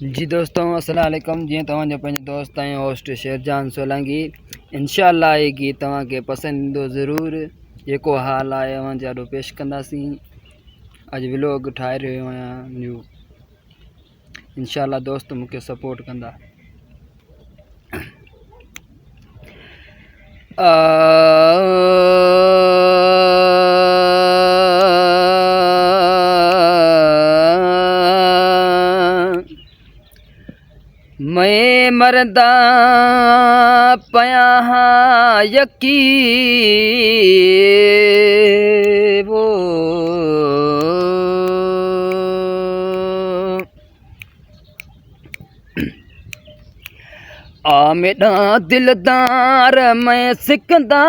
जी दोस्तों अस्सलाम वालेकुम। जी तव्हांजो पंहिंजो दोस्त आहियां होस्ट शेरजान सोलंकी। इंशाअल्लाह ये गीत तव्हांखे पसंदि ईंदो ज़रूरु। जेको हाल आहे अवां जाॾो पेश कंदासीं। अॼु व्लॉग ठाहे रहियो आहियां न्यू। इंशाअल्लाह दोस्त मूंखे सपोर्ट कंदा। मैं मरदा पया हाँ यकी वो आ मेरा दिलदार मैं सिकंदा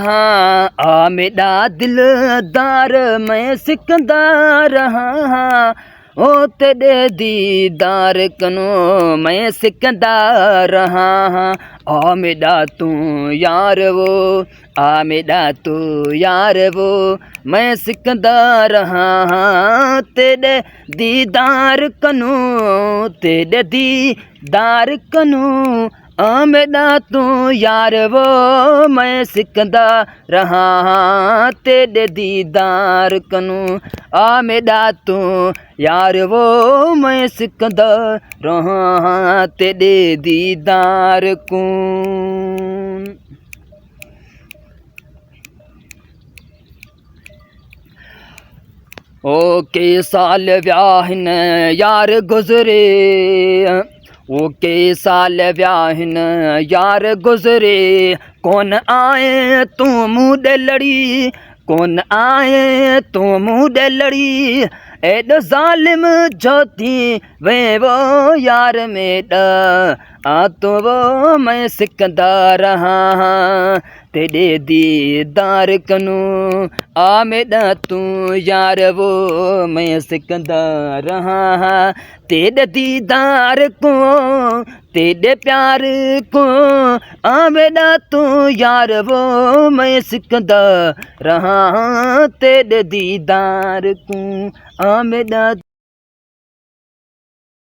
हाँ, आ मेरा दिलदार मैं सिकंदा रहा। ओ तेरे दीदार कनो मैं सिकंदा रहा। आ मेरा तू यार वो, आ मेरा तू यार वो मैं सिकंदा रहा। तेरे दीदार कनो, तेरे दीदार कनो आ मेरा तू यार वो मैं सिकंदा रहा। तेरे दीदार कनो आ मेरा तू यार वो मैं सिकंदा रहा। तेरे दीदार को ओ के साल व्याहिन यार गुजरे, ओ के साल व्याहिन यार गुजरे। कौन आए तू मुँह लड़ी, कौन आए तू मुँह लड़ी। एॾो ज़ालिम जो थी वे वो यार मेरा, आ तो वो मैं सिकंदा रहा। तेरे दीदार कनो आ मेरा तू यार वो मैं सिकंदा रहा। तेरे दीदार को, तेरे प्यार को आ मेरा तू यार वो मैं सिकंदा रहा। तेरे दीदार को आ मेरा